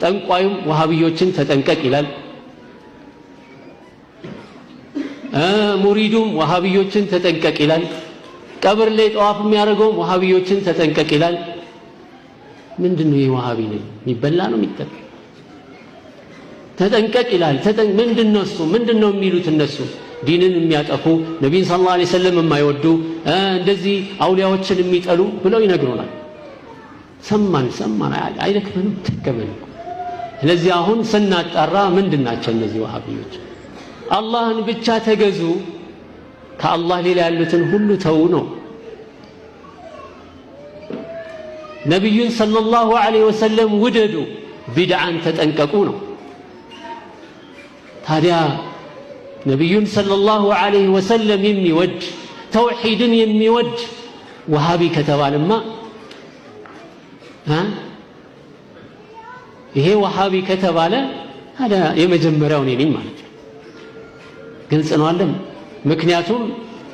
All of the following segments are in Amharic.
ጠንቋዩም ወሃቢዮችን ተጠንቀቅ ይላል ሙሪዱም ወሃቢዮችን ተጠንቀቅ ይላል ቀብር ላይ ጧፍ የሚያደርገው ወሃቢዮችን ተጠንቀቅ ይላል ምንድነው የወሃቢ ነው የሚበላ ነው የሚጠጣ ተጠንቀቅ ይላል ምንድነው እሱ ምንድነው የሚሉት እነሱ ዲንን የሚያጠፉ ነብይ ሰለላሁ ዐለይሂ ወሰለም የማይወዱ እንደዚህ አውሊያዎችን የሚጠሉ ብለው ይነግሩናል ሰማን አይለክፈንም ተከበል ስለዚህ አሁን ስናጣራ ምንድናቸው እነዚህ ወሃቢዮች አላህን ብቻ ተገዙ ከአላህ ሌላ ያሉትን ሁሉ ተው ነው ነብዩን ሰለላሁ ዐለይሂ ወሰለም ውደዱ ቢድዓን ተጠንቀቁ ነው ታዲያ ነብዩን ሰለላሁ ዐለይሂ ወሰለም የሚወድ ተውሂድን የሚወድ ወሃቢ ከተባለማ ይሄ ወሃቢ ከተባለ ታዲያ የመጀመሪያው ነኝ ማለት ነው ግልጽ ነው አይደል ምክንያቱም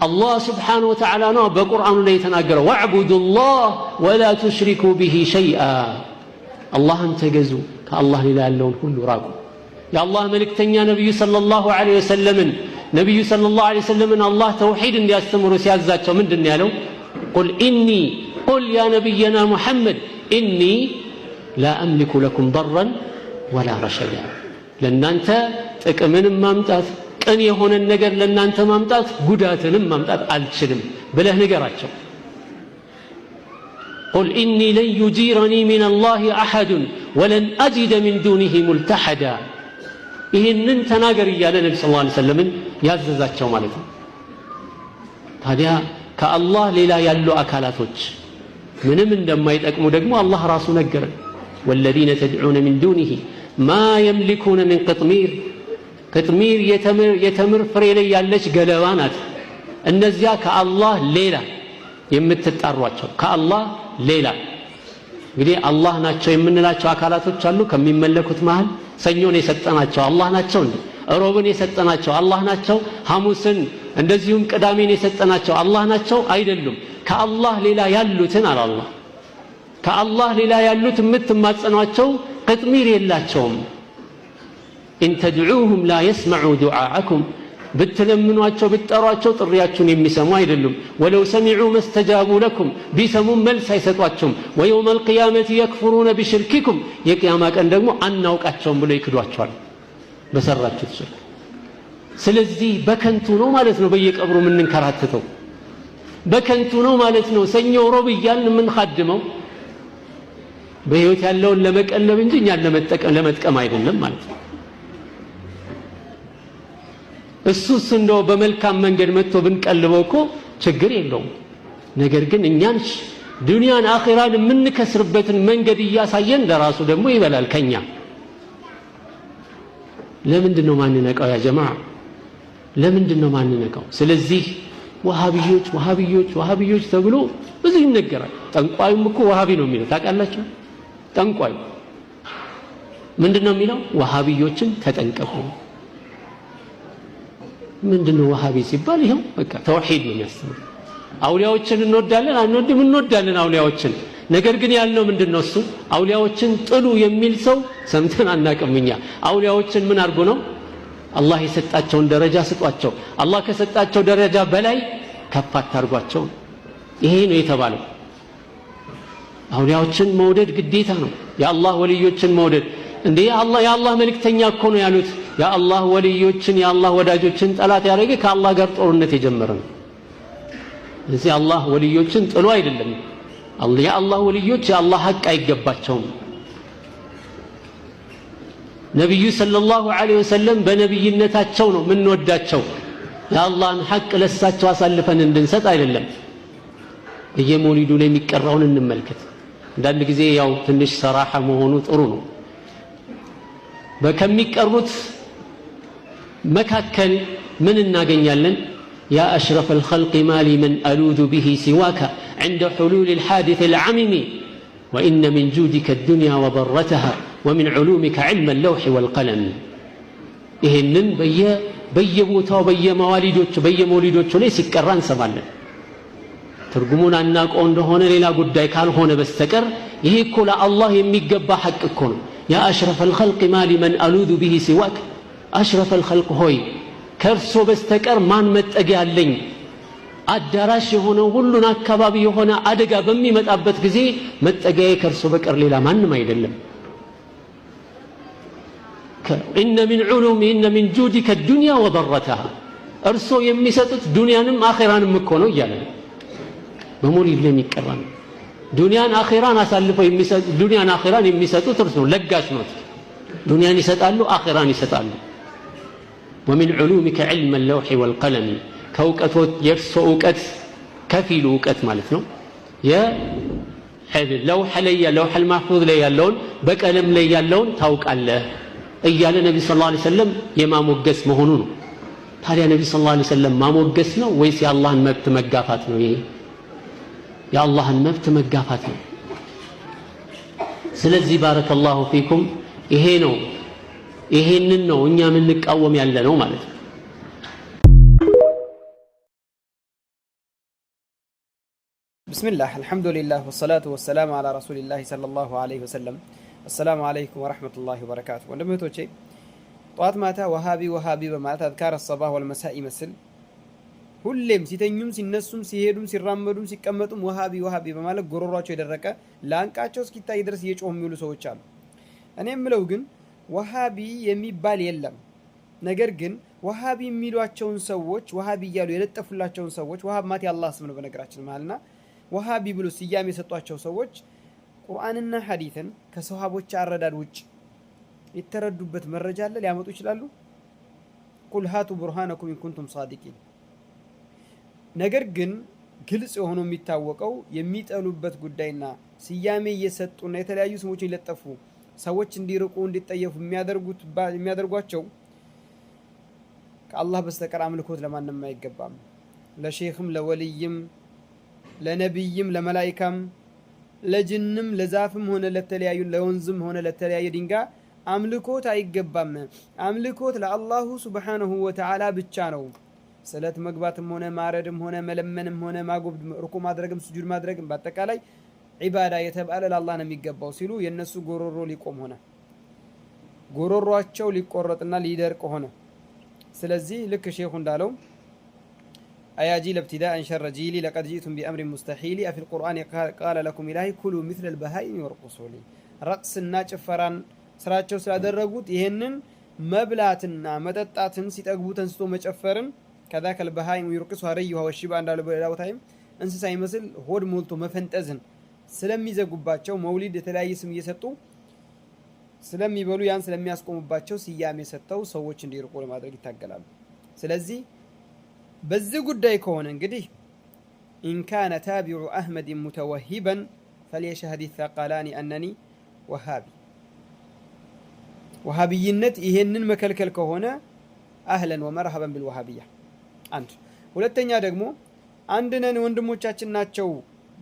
አላህ Subhanahu Wa Ta'ala ነው በቁርአኑ ላይ የተናገረው ወዕቡዱላህ ወላ ትሽሪኩ ቢሂ ሸይአ አላህን ተገዙ ከአላህ ሌላ ያለውን ሁሉ ራቁ የአላህ መልእክተኛ ነብዩ ሰለላሁ ዐለይሂ ወሰለም አላህ ተውሂድ እንዲያስተምሩ ሲያዛቸው ምንድነው ያለው ቁል ያ ነብይና ሙሐመድ ኢኒ ላ አምሊኩ ለኩም ضرا ወላ ረሸዳ ለናንተ ጥቅምን ማምጣት ቀን የሆነ ነገር ለናንተ ማምጣት ጉዳትንም ማምጣት አልችልም ብለህ ንገራቸው قل إني لن يجيرني من الله أحد ولن أجد من دونه ملتحدا ይሄንን ተናገር ይያለ ነብዩ ሰለላሁ ዐለይሂ ወሰለም ያዘዛቸው ማለት ነው ታዲያ ከአላህ ሌላ ያሉ አካላቶች ምንም እንደማይጠቅሙ ደግሞ አላህ ራሱ ነገረ والذين تدعون من دونه ما يملكون من قطمير የተምር ፍሬ ላይ ያለች ገለባ ናት እነዚያ ከአላህ ሌላ የምትጣሯቸው ከአላህ ሌላ እንግዲህ አላህ ናቸው የምንላቸው አካላቶች አሉ ከሚመለኩት መሃል ሰኞን የሰጠናቸው አላህ ናቸው እንዴ ሮብን የሰጠናቸው አላህ ናቸው ሐሙስን እንደዚሁም ቅዳሜን የሰጠናቸው አላህ ናቸው አይደሉም ከአላህ ሌላ ያሉትን አላህ ከአላህ ሌላ ያሉት የምትማጸኗቸው ቅጥሚር የላቸውም إن تدعوهم لا يسمعوا دعاءكم بتلمنواቸው بتጠሯቸው ጥሪያችሁን የሚሰሙ አይደሉም ولو سمعوا ما استجابوا لكم ቢሰሙም መልስ አይሰጧቸውም ويوم القيامة يكفرون بشرككم የቂያማ ቀን ደግሞ አናውቃቸውም ብለው ይክዷቸዋል በሰራችሁት ሽርክ ስለዚህ በከንቱ ነው ማለት ነው በየቀብሩ ምንንከራተተው በከንቱ ነው ማለት ነው ሰኞ ሮብ እያልን ምን ኻድመው በህይወት ያለውን ለመቀለብ እንጂ እኛን ለመጥቀም አይደለም ማለት ነው እሱስ እንደው በመልካም መንገድ መጥቶ ብንቀልበው እኮ ችግር የለውም ነገር ግን እኛን ዱንያን አኺራን የምንከስርበትን መንገድ እያሳየን ለራሱ ደግሞ ይበላል ከኛ ለምንድነው ማንነቃው ያ ጀማዓ ለምንድነው ማንነቃው ስለዚህ ወሃቢዮች ተብሎ ብዙ ይነገራል ጠንቋዩም እኮ ወሃቢ ነው የሚለው ታውቃላችሁ ጠንቋዩ ምንድነው የሚለው ወሃቢዮችን ተጠንቀቁ ምንድነው ወሃቢ ሲባል ይሄው በቃ ተውሂድ ነው የሚያስተምረው አውሊያዎችን እንወዳለን አውሊያዎችን ነገር ግን ያለው ምንድነው እሱ አውሊያዎችን ጥሉ የሚል ሰው ሰምተን አናቀምኛ አውሊያዎችን ምን አርጎ ነው አላህ የሰጣቸውን ደረጃ ስጧቸው አላህ ከሰጣቸው ደረጃ በላይ ከፍ አታርጓቸው ይሄ ነው የተባለው አውሊያዎችን መውደድ ግዴታ ነው የአላህ ወልዮችን መውደድ እንዴ የአላህ መልእክተኛ እኮ ነው ያሉት የአላህ ወልዮችን የአላህ ወዳጆችን ጠላት ያደረገ ከአላህ ጋር ጦርነት የጀመረ ነው ስለዚህ አላህ ወልዮችን ጥሎ አይደለም የአላህ ወልዮች የአላህ ሐቅ አይገባቸውም ነብዩ ሰለላሁ ዐለይሂ ወሰለም በነብይነታቸው ነው ምንወዳቸው የአላህን ሐቅ ለሳቸው አሳልፈን እንድንሰጥ አይደለም በየመውሊዱ ላይ የሚቀራውን እንመልከት አንዳንድ ጊዜ ያው ትንሽ ሰራሐ መሆኑ ጥሩ ነው በከሚቀሩት መካከል ምን እናገኛለን يا أشرف الخلق ما لي من ألوذ به سواك عند حلول الحادث العمم وإن من جودك الدنيا وضرتها ومن علومك علم اللوح والقلم ይሄንን በየቦታው በየመውሊዶቹ ላይ ሲቀራ እንሰማለን ትርጉሙን አናውቀው እንደሆነ ሌላ ጉዳይ ካልሆነ በስተቀር ይሄ እኮ ለአላህ የሚገባ ሐቅ እኮ ነው ያ አሽረፈል ኸልቅ ማ ሊመን አሉዙ ቢሂ ሲዋክ አሽረፈል ኸልቅ ሆይ ከእርሶ በስተቀር ማን መጠጊያ አለኝ አዳራሽ የሆነው ሁሉን አካባቢ የሆነ አደጋ በሚመጣበት ጊዜ መጠጊያዬ ከእርሶ በቀር ሌላ ማንም አይደለም ኢነ ሚን ዑሉሚ ኢነ ሚን ጁዲከ ዱንያ ወደረተሃ እርሶ የሚሰጡት ዱንያንም አኺራንም እኮ ነው እያለ በሞሪድ ላይ የሚቀራ ነው ዱንያን አኺራን አሳልፈው የሚሰጡ ዱንያን አኺራን የሚሰጡት እርሶ ለጋሽ ነው ዱንያን ይሰጣሉ አኺራን ይሰጣሉ ومن علومك علم اللوح والقلم كوكتوت يرسو اوقت كفيل اوقت ማለት ነው የለውሐ ላይ ለውሐ المحفوظ ላይ ያለውን በቀለም ላይ ያለውን ታውቃለህ እያለ ነብዩ ሰለላሁ ዐለይሂ ወሰለም የማሞገስ መሆኑ ነው ታዲያ ነብዩ ሰለላሁ ዐለይሂ ወሰለም ማሞገስ ነው ወይስ የአላህን መብት መጋፋት ነው ይሄ የአላህን መብት መጋፋት ነው ስለዚህ ባረከላሁ ፊኩም ይሄ ነው ይሄንን ነው እኛ የምንቃወም ያለ ነው ማለት ነው بسم الله الحمد لله والصلاة والسلام على رسول الله صلى الله عليه وسلم السلام عليكم ورحمة الله وبركاته ወንድሞቼ ጧት ማታ ወሃቢ በማለት አዝካር الصباح والمساء ይመስል ሁሌም ሲተኙም ሲነሱም ሲሄዱም ሲራመዱም ሲቀመጡም ወሃቢ በማለት ጎሮሯቸው የደረቀ ላንቃቸው እስኪታይ ድረስ እየጮሁ የሚሉ ሰዎች አሉ እኔ የምለው ግን ወሃቢ የሚባል የለም ነገር ግን ወሃቢ የሚሏቸውን ሰዎች ወሃቢ እያሉ የለጠፉላቸውን ሰዎች ወሃብ ማለት የአላህ ስም ነው በነገራችን ማለትና ወሃቢ ብሎ ስያሜ የሰጧቸው ሰዎች ቁርአንና ሐዲስን ከሰሃቦች አረዳድ ውጭ የተረዱበት መረጃ አለ ሊያመጡ ይችላሉ ቁል ሃቱ ቡርሃነኩም ኢን ኩንቱም ሷዲቂን ነገር ግን ግልጽ ሆኖ የሚታወቀው የሚጠሉበት ጉዳይና ስያሜ እየሰጡና የተለያዩ ስሞችን ይለጠፉ ሰዎች እንዲርቁ እንዲጠየፉ የሚያደርጓቸው ከአላህ በስተቀር አምልኮት ለማንም አይገባም ለሼኽም ለወልይም ለነብይም ለመላእክም ለጅንም ለዛፍም ሆነ ለተለያዩ ለወንዝም ሆነ ለተለያየ ድንጋይ አምልኮት አይገባም አምልኮት ለአላሁ ሱብሓነሁ ወተዓላ ብቻ ነው ሰላት መግባትም ሆነ ማረድም ሆነ መለመንም ሆነ ማጎብድ ሩኩ ማድረግም ስጁድ ማድረግም በአጠቃላይ ዒባዳ የተባለ ለአላህ ነው የሚገባው ሲሉ የነሱ ጎሮሮ ሊቆም ሆነ ጎሮሯቸው ሊቆረጥና ሊደርቅ ሆነ ስለዚህ ልክ ሼኹ እንዳለው አያጂል ابتداء شر جيلي لقد جئتم بأمر مستحيل في القرآن قال لكم إلهي كلوا مثل البهائم وارقصوا لي رقصና ጭፈራን ስራቸው ስላደረጉት ይሄንን መብላትና መጠጣትን ሲጠግቡ ተንስቶ መጨፈርን ከذاك البهائم يرقصوا ريها والشبا እንዳለ በዳውታይም እንስሳ ይመስል ሆድ ሞልቶ መፈንጠዝን ስለሚዘጉባቸው መውሊድ የተለያየ ስም እየሰጡ ስለሚበሉ ያን ስለሚያስቆሙባቸው ስያሜ ሰጥተው ሰዎች እንዲርቁ ለማድረግ ይታገላሉ ስለዚህ በዚህ ጉዳይ ከሆነ እንግዲህ إن كان تابع أحمد متوهبا فليشهد الثقلان أنني وهابي وهابيነት ይሄንን መከልከል ከሆነ أهلا ومرحبا بالوهابية አንድ ሁለተኛ ደግሞ አንድነን ወንድሞቻችን ናቸው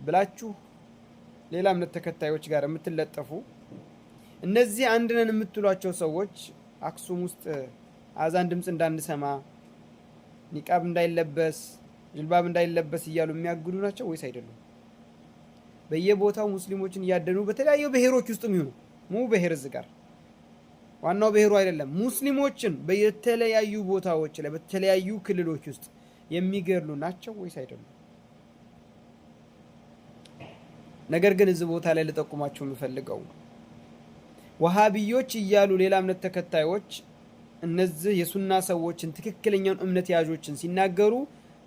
ብላችሁ ሌላ እምነት ተከታዮች ጋር የምትለጠፉ እነዚህ አንድነን የምትሏቸው ሰዎች አክሱም ውስጥ አዛን ድምጽ እንዳንሰማ ኒቃብ እንዳይለበስ ጅልባብ እንዳይለበስ እያሉ የሚያግዱ ናቸው ወይስ አይደሉም በየቦታው ሙስሊሞችን ያደኑ በተለያዩ ብሔሮች ውስጥ የሚሆኑ ብሔር ዝጋር ዋናው ብሔሩ አይደለም ሙስሊሞችን በየተለያዩ ቦታዎች ላይ በተለያዩ ክልሎች ውስጥ የሚገርሉ ናቸው ወይስ አይደሉም ነገር ግን እዚህ ቦታ ላይ ለጠቁማቸው የሚፈልገው ወሃቢዮች እያሉ ሌላ እምነት ተከታዮች እነዚህ የሱና ሰዎችን ትክክለኛውን እምነት ያዦችን ሲናገሩ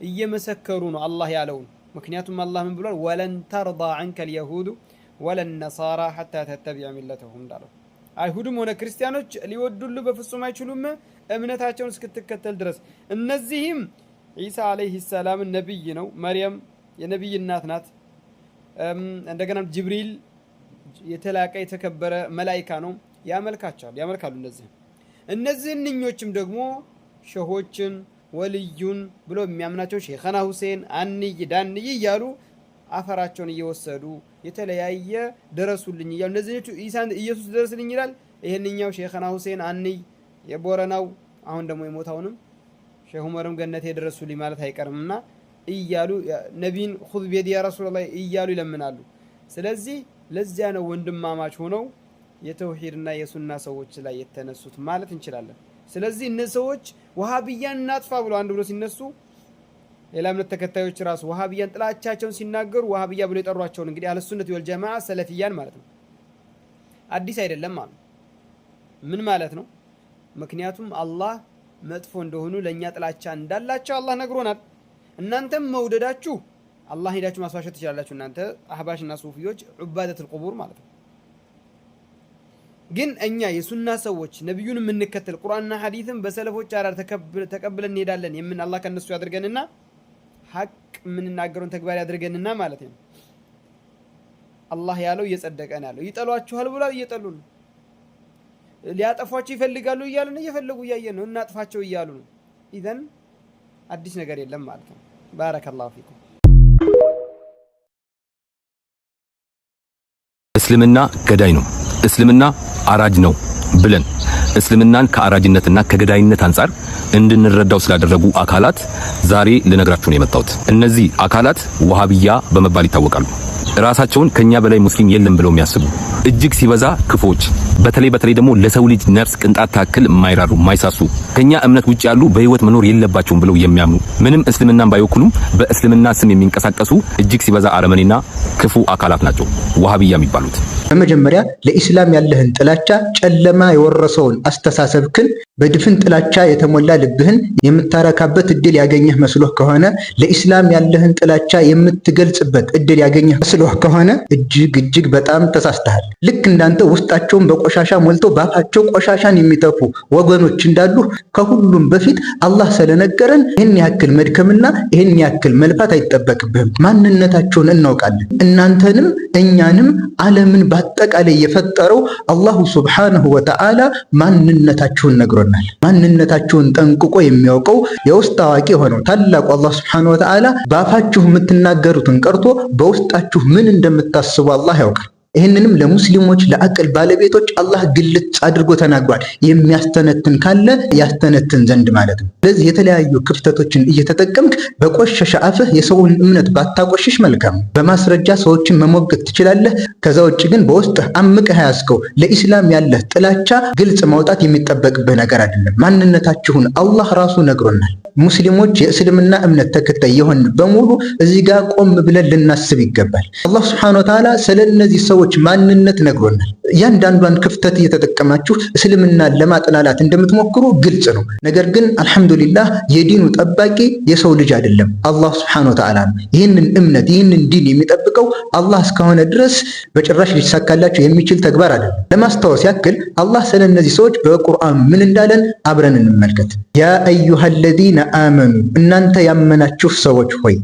እየመሰከሩ ነው አላህ ያለው ምክንያቱም አላህ ምን ብሏል ወለን ተርዳ عنك اليهود ولا النصارى حتى تتبع ملتهم እንዳለው አይሁድም ሆነ ክርስቲያኖች ሊወዱልህ በፍጹም አይችሉም እምነታቸውን እስክትከተል ድረስ እነዚህም ኢሳ አለይሂ ሰላም ነብይ ነው መርየም የነብይ እናት ናት እንደገና ጅብሪል የተላቀ የተከበረ መላእክት ነው ያመልካሉ እነዚህኞችም ደግሞ ሸሆችን ወልዩን ብሎ የሚያምናቸው ሼኸና ሁሴን አንይ ዳንይ ይያሉ አፈራቸውን እየወሰዱ የተለያየ ደረሱልኝ ይያሉ እነዚህኞቹ ኢየሱስ ደረስልኝ ይላል ይሄንኛው ሼኸና ሁሴን አንይ የቦረናው አሁን ደግሞ የሞታውንም ሼህ ዑመርም ገነት የደረሱልኝ ማለት አይቀርምና ይያሉ ነብይን ኹዝ ቢዲ ያ ረሱላህ ይያሉ ይለምናሉ ስለዚህ ለዚያ ነው ወንድማማች ሆነው የተውሂድና የሱና ሰዎች ላይ የተነሱት ማለት እንችላለን። ስለዚህ እነዚህ ሰዎች ወሃቢያን እናጥፋ ብሎ አንድ ብሎ ሲነሱ ሌላ እምነት ተከታዮች ራሱ ወሃቢያን ጥላቻቸውን ሲናገሩ ወሃቢያ ብሎ የጠሯቸውን እንግዲህ አህለ ሱነት ወል ጀማዓ ሰለፊያን ማለት ነው። አዲስ አይደለም ማለት ምን ማለት ነው? ምክንያቱም አላህ መጥፎ እንደሆኑ ለኛ ጥላቻ እንዳላቸው አላህ ነግሮናል። እናንተም መውደዳችሁ አላህ ሄዳችሁ ማስዋሸት ትችላላችሁ። እናንተ አህባሽና ሱፊዮች ዑባደቱል ቁቡር ማለት ነው። ግን እኛ የሱና ሰዎች ነብዩን የምንከተል ቁርአንና ሐዲስን በሰለፎች አራር ተቀብለን እንሄዳለን የምን አላህ ከነሱ ያድርገንና ሐቅ የምንናገረውን ተግባር ያድርገንና ማለት ነው። አላህ ያለው እየጸደቀን ያለው ይጠሏችኋል ብሏል፣ እየጠሉ ነው። ሊያጠፏቸው ይፈልጋሉ እያሉ ነው፣ እየፈለጉ እያየን ነው። እናጥፋቸው እያሉ ነው። ኢዘን አዲስ ነገር የለም ማለት ነው። ባረከላሁ ፊኩም። እስልምና ገዳይ ነው፣ እስልምና አራጅ ነው ብለን እስልምናን ከአራጅነትና ከገዳይነት አንፃር እንድንረዳው ስላደረጉ አካላት ዛሬ ልነግራችሁ ነው የመጣሁት። እነዚህ አካላት ወሃቢያ በመባል ይታወቃሉ። ራሳቸውን ከኛ በላይ ሙስሊም የለም ብለው የሚያስቡ እጅግ ሲበዛ ክፎች፣ በተለይ ደግሞ ለሰው ልጅ ነፍስ ቅንጣት ታክል የማይራሩ የማይሳሱ ከኛ እምነት ውጭ ያሉ በህይወት መኖር የለባቸውም ብለው የሚያምኑ ምንም እስልምናን ባይወክሉም በእስልምና ስም የሚንቀሳቀሱ እጅግ ሲበዛ አረመኔና ክፉ አካላት ናቸው ወሃቢያ የሚባሉት። በመጀመሪያ ለኢስላም ያለህን ጥላቻ ጨለማ የወረሰውን አስተሳሰብክን በድፍን ጥላቻ የተሞላ ልብህን የምታረካበት እድል ያገኘህ መስሎህ ከሆነ ለኢስላም ያለህን ጥላቻ የምትገልጽበት እድል ያገኘህ መስሎህ ከሆነ እጅግ በጣም ተሳስተሃል። ልክ እንዳንተ ውስጣቸውን በቆሻሻ ሞልተው ባፋቸው ቆሻሻን የሚተፉ ወገኖች እንዳሉ ከሁሉም በፊት አላህ ስለነገረን ይህን ያክል መድከምና ይህን ያክል መልፋት አይጠበቅብህም። ማንነታቸውን እናውቃለን። እናንተንም እኛንም ዓለምን በአጠቃላይ የፈጠረው አላሁ ሱብሓነሁ ወተዓላ ማንነታቸውን ነግሮናል። ማንነታቸውን ጠንቅቆ የሚያውቀው የውስጥ አዋቂ የሆነው ታላቁ አላህ ሱብሓነሁ ወተዓላ በአፋችሁ የምትናገሩትን ቀርቶ በውስጣችሁ ምን እንደምታስቡ አላህ ያውቃል። ይህንንም ለሙስሊሞች ለአቅል ባለቤቶች አላህ ግልጽ አድርጎ ተናግሯል። የሚያስተነትን ካለ ያስተነትን ዘንድ ማለት ነው። ስለዚህ የተለያዩ ክፍተቶችን እየተጠቀምክ በቆሸሸ አፍህ የሰውን እምነት ባታቆሽሽ መልካም። በማስረጃ ሰዎችን መሞገት ትችላለህ። ከዛ ውጭ ግን በውስጥህ አምቀህ ያዝከው ለኢስላም ያለህ ጥላቻ ግልጽ ማውጣት የሚጠበቅብህ ነገር አይደለም። ማንነታችሁን አላህ ራሱ ነግሮናል። ሙስሊሞች የእስልምና እምነት ተከታይ የሆን በሙሉ እዚህ ጋር ቆም ብለን ልናስብ ይገባል። አላህ ሱብሓነሁ ወተዓላ ስለነዚህ ሰዎች ማንነት ነግሮናል። እያንዳንዷን ክፍተት እየተጠቀማችሁ እስልምናን ለማጥላላት እንደምትሞክሩ ግልጽ ነው። ነገር ግን አልሐምዱሊላህ የዲኑ ጠባቂ የሰው ልጅ አይደለም፣ አላህ ሱብሓነሁ ወተዓላ ነው። ይህንን እምነት ይህንን ዲን የሚጠብቀው አላህ እስከሆነ ድረስ በጭራሽ ሊሳካላቸው የሚችል ተግባር አይደለም። ለማስታወስ ያክል አላህ ስለነዚህ ሰዎች በቁርአን ምን እንዳለን አብረን እንመልከት። ያ አዩሃለዚነ አመኑ እናንተ ያመናችሁ ሰዎች ሆይ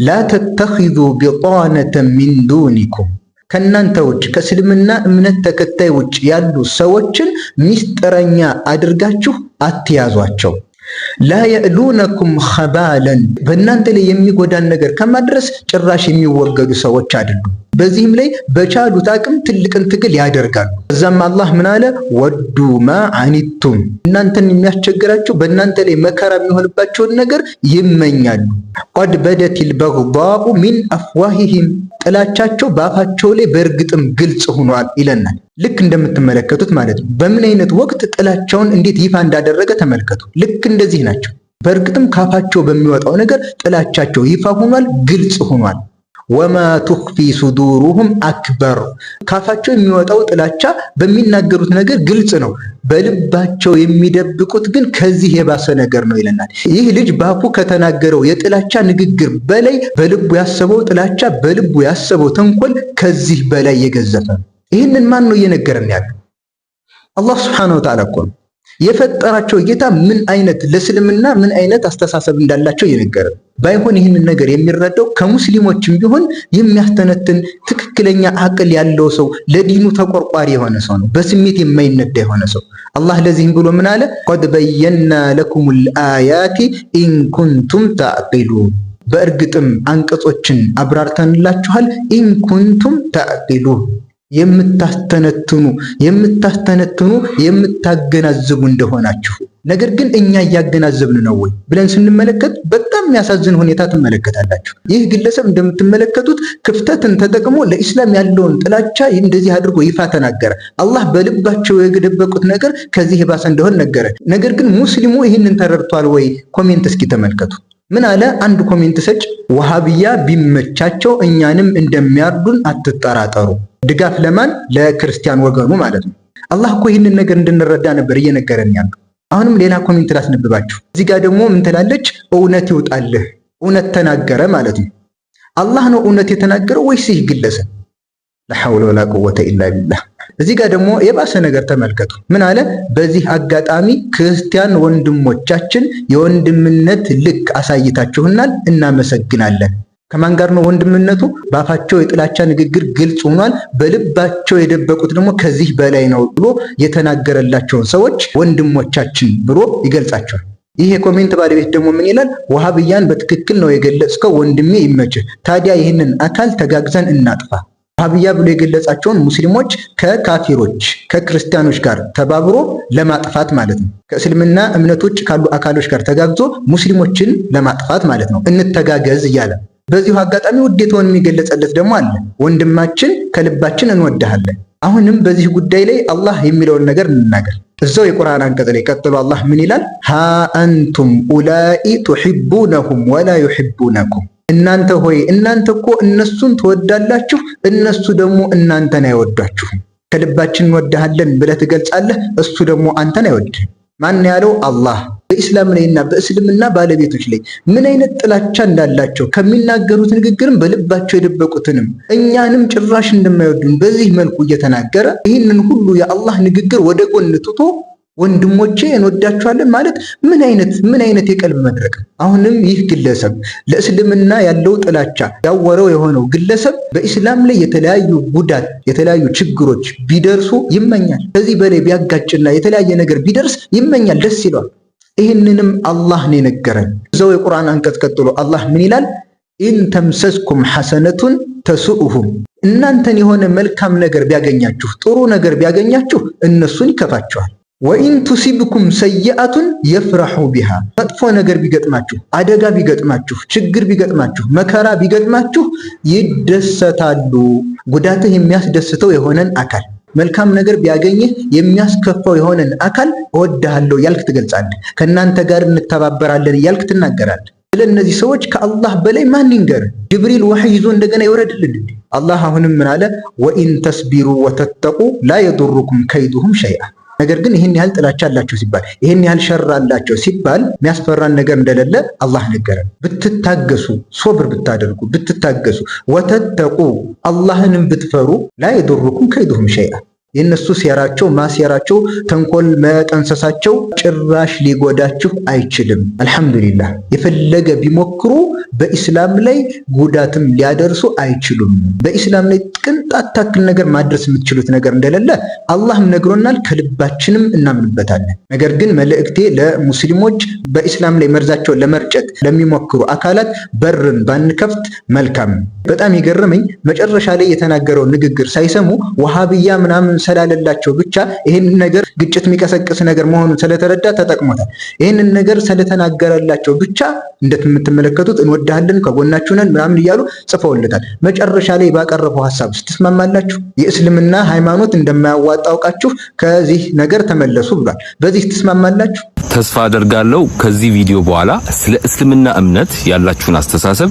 ላ ተተኺዙ ቢጣነተን ሚን ዱኒኩም ከእናንተ ውጭ ከእስልምና እምነት ተከታይ ውጭ ያሉ ሰዎችን ሚስጥረኛ አድርጋችሁ አትያዟቸው። ላ የእሉነኩም ኸባለን በእናንተ ላይ የሚጎዳን ነገር ከማድረስ ጭራሽ የሚወገዱ ሰዎች አይደሉም። በዚህም ላይ በቻሉት አቅም ትልቅን ትግል ያደርጋሉ። እዛም አላህ ምን አለ? ወዱ ማ አኒቱም እናንተን የሚያስቸግራችሁ በእናንተ ላይ መከራ የሚሆንባቸውን ነገር ይመኛሉ። ቀድ በደቲል በግዳኡ ሚን አፍዋሂሂም ጥላቻቸው በአፋቸው ላይ በእርግጥም ግልጽ ሆኗል ይለናል። ልክ እንደምትመለከቱት ማለት ነው። በምን አይነት ወቅት ጥላቻውን እንዴት ይፋ እንዳደረገ ተመልከቱ። ልክ እንደዚህ ናቸው። በእርግጥም ካፋቸው በሚወጣው ነገር ጥላቻቸው ይፋ ሆኗል፣ ግልጽ ሆኗል። ወማ ቱኽፊ ሱዱሩሁም አክበር ካፋቸው የሚወጣው ጥላቻ በሚናገሩት ነገር ግልጽ ነው። በልባቸው የሚደብቁት ግን ከዚህ የባሰ ነገር ነው ይለናል። ይህ ልጅ ባፉ ከተናገረው የጥላቻ ንግግር በላይ በልቡ ያሰበው ጥላቻ፣ በልቡ ያሰበው ተንኮል ከዚህ በላይ የገዘፈ ነው። ይህንን ማን ነው እየነገረን ያለው? አላህ ሱብሓነሁ ወተዓላ እኮ ነው። የፈጠራቸው ጌታ ምን አይነት ለእስልምና ምን አይነት አስተሳሰብ እንዳላቸው እየነገረን። ባይሆን ይህንን ነገር የሚረዳው ከሙስሊሞችም ቢሆን የሚያስተነትን ትክክለኛ አቅል ያለው ሰው፣ ለዲኑ ተቆርቋሪ የሆነ ሰው ነው፣ በስሜት የማይነዳ የሆነ ሰው። አላህ ለዚህም ብሎ ምን አለ? ቀድ በየና ለኩሙል አያቲ ኢን ኩንቱም ተዕቂሉን በእርግጥም አንቀጾችን አብራርተንላችኋል። ኢን ኩንቱም ተዕቂሉን የምታስተነትኑ የምታገናዝቡ እንደሆናችሁ ነገር ግን እኛ እያገናዘብን ነው ወይ ብለን ስንመለከት በጣም የሚያሳዝን ሁኔታ ትመለከታላችሁ። ይህ ግለሰብ እንደምትመለከቱት ክፍተትን ተጠቅሞ ለኢስላም ያለውን ጥላቻ እንደዚህ አድርጎ ይፋ ተናገረ። አላህ በልባቸው የደበቁት ነገር ከዚህ የባሰ እንደሆነ ነገረ። ነገር ግን ሙስሊሙ ይህንን ተረድቷል ወይ? ኮሜንት እስኪ ተመልከቱ። ምን አለ አንድ ኮሜንት ሰጭ? ወሃቢያ ቢመቻቸው እኛንም እንደሚያርዱን አትጠራጠሩ። ድጋፍ ለማን? ለክርስቲያን ወገኑ ማለት ነው። አላህ እኮ ይህንን ነገር እንድንረዳ ነበር እየነገረን ያለው። አሁንም ሌላ ኮሜንት ላስነብባችሁ። እዚህ ጋር ደግሞ ምን ትላለች? እውነት ይውጣልህ። እውነት ተናገረ ማለት ነው። አላህ ነው እውነት የተናገረው ወይስ ይህ ግለሰብ? ለሐውለ ወላ ቁወተ ኢላ ቢላህ። እዚህ ጋር ደግሞ የባሰ ነገር ተመልከቱ። ምን አለ? በዚህ አጋጣሚ ክርስቲያን ወንድሞቻችን የወንድምነት ልክ አሳይታችሁናል፣ እናመሰግናለን። ከማን ጋር ነው ወንድምነቱ? በአፋቸው የጥላቻ ንግግር ግልጽ ሆኗል፣ በልባቸው የደበቁት ደግሞ ከዚህ በላይ ነው ብሎ የተናገረላቸውን ሰዎች ወንድሞቻችን ብሎ ይገልጻቸዋል። ይህ የኮሜንት ባለቤት ደግሞ ምን ይላል? ወሃብያን በትክክል ነው የገለጽከው ወንድሜ፣ ይመችህ። ታዲያ ይህንን አካል ተጋግዘን እናጥፋ። ወሃብያ ብሎ የገለጻቸውን ሙስሊሞች ከካፊሮች ከክርስቲያኖች ጋር ተባብሮ ለማጥፋት ማለት ነው። ከእስልምና እምነቶች ካሉ አካሎች ጋር ተጋግዞ ሙስሊሞችን ለማጥፋት ማለት ነው። እንተጋገዝ እያለ በዚሁ አጋጣሚ ውዴታውን የሚገለጸለት ደግሞ አለ። ወንድማችን ከልባችን እንወድሃለን። አሁንም በዚህ ጉዳይ ላይ አላህ የሚለውን ነገር እንናገር። እዛው የቁርአን አንቀጽ ላይ ቀጥሎ አላህ ምን ይላል? ሃ አንቱም ኡላኢ ቱሒቡነሁም ወላ ዩሒቡነኩም። እናንተ ሆይ እናንተ እኮ እነሱን ትወዳላችሁ፣ እነሱ ደግሞ እናንተን አይወዷችሁም። ከልባችን እንወድሃለን ብለህ ትገልጻለህ፣ እሱ ደግሞ አንተን አይወድህም። ማን ያለው? አላህ። በኢስላም ላይና በእስልምና ባለቤቶች ላይ ምን አይነት ጥላቻ እንዳላቸው ከሚናገሩት ንግግርም በልባቸው የደበቁትንም እኛንም ጭራሽ እንደማይወዱን በዚህ መልኩ እየተናገረ ይህንን ሁሉ የአላህ ንግግር ወደ ጎን ትቶ ወንድሞቼ እንወዳቸዋለን ማለት ምን አይነት የቀልብ መድረቅ። አሁንም ይህ ግለሰብ ለእስልምና ያለው ጥላቻ ያወረው የሆነው ግለሰብ በኢስላም ላይ የተለያዩ ጉዳት የተለያዩ ችግሮች ቢደርሱ ይመኛል። ከዚህ በላይ ቢያጋጭና የተለያየ ነገር ቢደርስ ይመኛል፣ ደስ ይለዋል። ይህንንም አላህ ነው የነገረን። እዛው የቁርአን አንቀጽ ቀጥሎ አላህ ምን ይላል? ኢን ተምሰስኩም ሐሰነቱን ተሱኡሁም። እናንተን የሆነ መልካም ነገር ቢያገኛችሁ ጥሩ ነገር ቢያገኛችሁ እነሱን ይከፋቸዋል። ወኢን ቱሲብኩም ሰይአቱን የፍራሑ ቢሃ። መጥፎ ነገር ቢገጥማችሁ አደጋ ቢገጥማችሁ ችግር ቢገጥማችሁ መከራ ቢገጥማችሁ ይደሰታሉ። ጉዳትህ የሚያስደስተው የሆነን አካል መልካም ነገር ቢያገኝህ የሚያስከፋው የሆነን አካል እወድሃለሁ ያልክ ትገልጻለህ። ከእናንተ ጋር እንተባበራለን ያልክ ትናገራለህ። ስለነዚህ ሰዎች ከአላህ በላይ ማን ይንገር? ጅብሪል ወህይ ይዞ እንደገና ይወረድልን። አላህ አሁንም ምን አለ? ወኢን ተስቢሩ ወተተቁ ላ የዱሩኩም ከይዱሁም ሸይአ። ነገር ግን ይህን ያህል ጥላቻ አላቸው ሲባል ይህን ያህል ሸር አላቸው ሲባል የሚያስፈራን ነገር እንደሌለ አላህ ነገረን። ብትታገሱ፣ ሶብር ብታደርጉ፣ ብትታገሱ፣ ወተተቁ አላህንም ብትፈሩ ላ የዱሩኩም ከይዱሁም ሸይአ። የነሱ ሴራቸው ማሴራቸው ተንኮል መጠንሰሳቸው ጭራሽ ሊጎዳችሁ አይችልም። አልሐምዱሊላህ የፈለገ ቢሞክሩ በኢስላም ላይ ጉዳትም ሊያደርሱ አይችሉም። በኢስላም ላይ ቅንጣት ታክል ነገር ማድረስ የምትችሉት ነገር እንደሌለ አላህም ነግሮናል፣ ከልባችንም እናምንበታለን። ነገር ግን መልእክቴ ለሙስሊሞች በኢስላም ላይ መርዛቸውን ለመርጨት ለሚሞክሩ አካላት በርን ባንከፍት መልካም። በጣም የገረመኝ መጨረሻ ላይ የተናገረው ንግግር ሳይሰሙ ወሃብያ ምናምን ስላለላቸው ብቻ ይህንን ነገር ግጭት የሚቀሰቅስ ነገር መሆኑን ስለተረዳ ተጠቅሞታል። ይህንን ነገር ስለተናገረላቸው ብቻ እንደምትመለከቱት እንወዳለን ከጎናችሁ ነን ምናምን እያሉ ጽፈውለታል። መጨረሻ ላይ ባቀረበው ሐሳብ ትስማማላችሁ? የእስልምና ሃይማኖት እንደማያዋጣ አውቃችሁ ከዚህ ነገር ተመለሱ ብሏል። በዚህ ትስማማላችሁ? ተስፋ አደርጋለሁ ከዚህ ቪዲዮ በኋላ ስለ እስልምና እምነት ያላችሁን አስተሳሰብ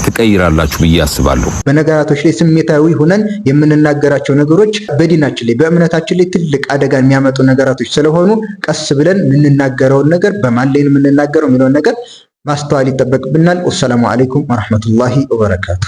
ትቀይራላችሁ ብዬ አስባለሁ። በነገራቶች ላይ ስሜታዊ ሆነን የምንናገራቸው ነገሮች በዲናችን ላይ በእምነታችን ላይ ትልቅ አደጋ የሚያመጡ ነገራቶች ስለሆኑ ቀስ ብለን የምንናገረውን ነገር በማን ላይ የምንናገረው የሚለውን ነገር ማስተዋል ይጠበቅብናል። ወሰላሙ አለይኩም ወራህመቱላሂ ወበረካቱ።